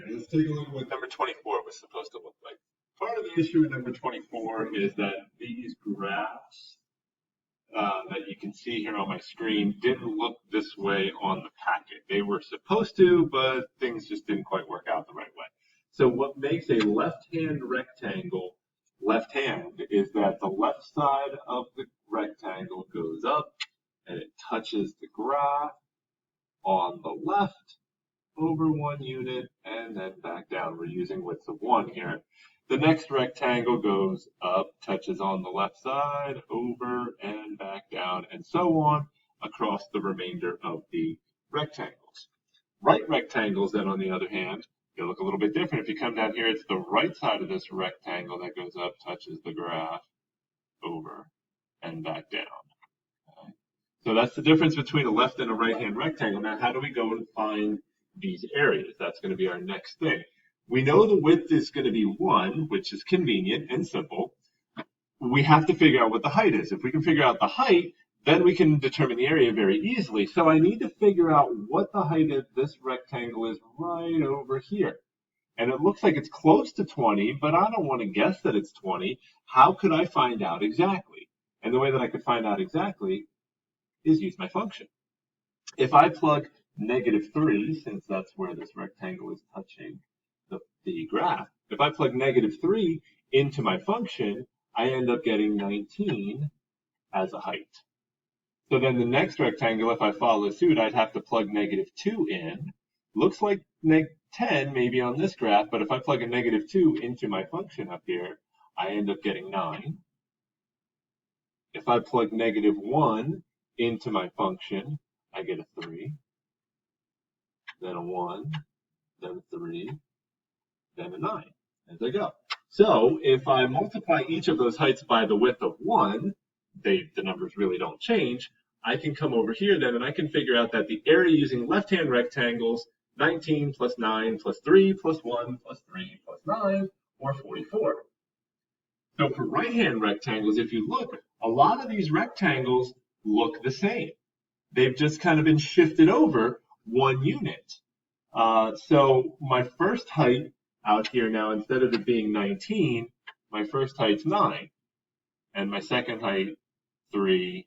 let's take a look at what number 24 was supposed to look like. Part of the issue with number 24 is that these graphs that you can see here on my screen didn't look this way on the packet. They were supposed to, but things just didn't quite work out the right way. So what makes a left-hand rectangle left-hand is that the left side of the rectangle goes up and it touches the graph on the left over 1 unit and then back down. We're using width of 1 here. The next rectangle goes up, touches on the left side, over and back down, and so on across the remainder of the rectangles. Right rectangles then, on the other hand, they look a little bit different. If you come down here, it's the right side of this rectangle that goes up, touches the graph, over and back down. Okay. So that's the difference between a left and a right-hand rectangle. Now, how do we go and find these areas? That's going to be our next thing. We know the width is going to be 1, which is convenient and simple. We have to figure out what the height is. If we can figure out the height, then we can determine the area very easily. So I need to figure out what the height of this rectangle is right over here. And it looks like it's close to 20, but I don't want to guess that it's 20. How could I find out exactly? And the way that I could find out exactly is use my function. If I plug -3, since that's where this rectangle is touching the graph, if I plug -3 into my function, I end up getting 19 as a height. So then the next rectangle, if I follow suit, I'd have to plug -2 in. Looks like 10 maybe on this graph, but if I plug a -2 into my function up here, I end up getting 9. If I plug -1 into my function, I get a 3, then a 1, then a 3, then a 9 as I go. So if I multiply each of those heights by the width of 1, the numbers really don't change. I can come over here then and I can figure out that the area using left-hand rectangles, 19 plus 9 plus 3 plus 1 plus 3 plus 9, or 44. So for right-hand rectangles, if you look, a lot of these rectangles look the same. They've just kind of been shifted over 1 unit. So my first height out here now, instead of it being 19, my first height's 9. And my second height, 3,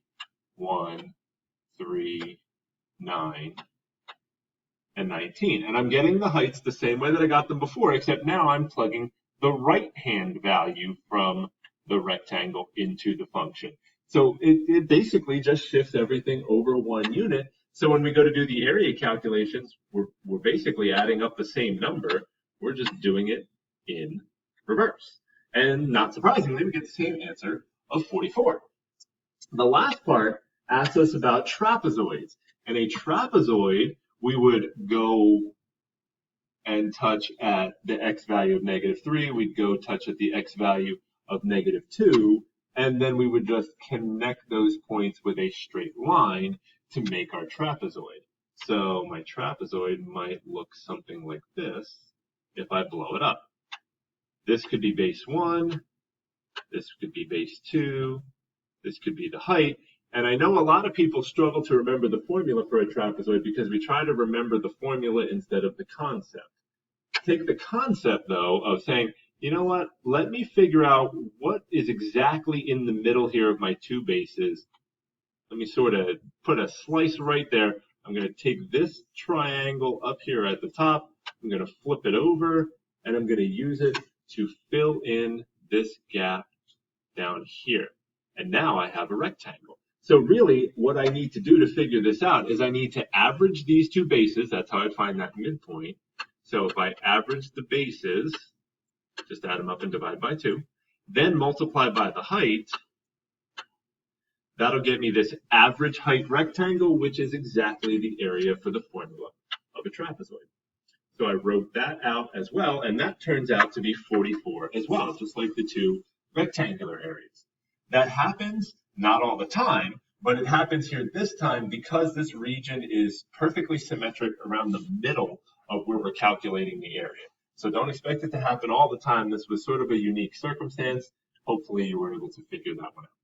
1, 3, 9, and 19. And I'm getting the heights the same way that I got them before, except now I'm plugging the right-hand value from the rectangle into the function. So it basically just shifts everything over 1 unit. So when we go to do the area calculations, we're basically adding up the same number. We're just doing it in reverse. And not surprisingly, we get the same answer of 44. The last part asks us about trapezoids. And a trapezoid, we would go and touch at the x value of -3. We'd go touch at the x value of -2. And then we would just connect those points with a straight line to make our trapezoid. So my trapezoid might look something like this if I blow it up. This could be base 1. This could be base 2. This could be the height. And I know a lot of people struggle to remember the formula for a trapezoid because we try to remember the formula instead of the concept. Take the concept, though, of saying, you know what, let me figure out what is exactly in the middle here of my 2 bases. Let me sort of put a slice right there. I'm going to take this triangle up here at the top. I'm going to flip it over, and I'm going to use it to fill in this gap down here. And now I have a rectangle. So really, what I need to do to figure this out is I need to average these 2 bases. That's how I find that midpoint. So if I average the bases, just add them up and divide by 2, then multiply by the height, that'll get me this average height rectangle, which is exactly the area for the formula of a trapezoid. So I wrote that out as well, and that turns out to be 44 as well, just like the 2 rectangular areas. That happens not all the time, but it happens here this time because this region is perfectly symmetric around the middle of where we're calculating the area. So don't expect it to happen all the time. This was sort of a unique circumstance. Hopefully you were able to figure that one out.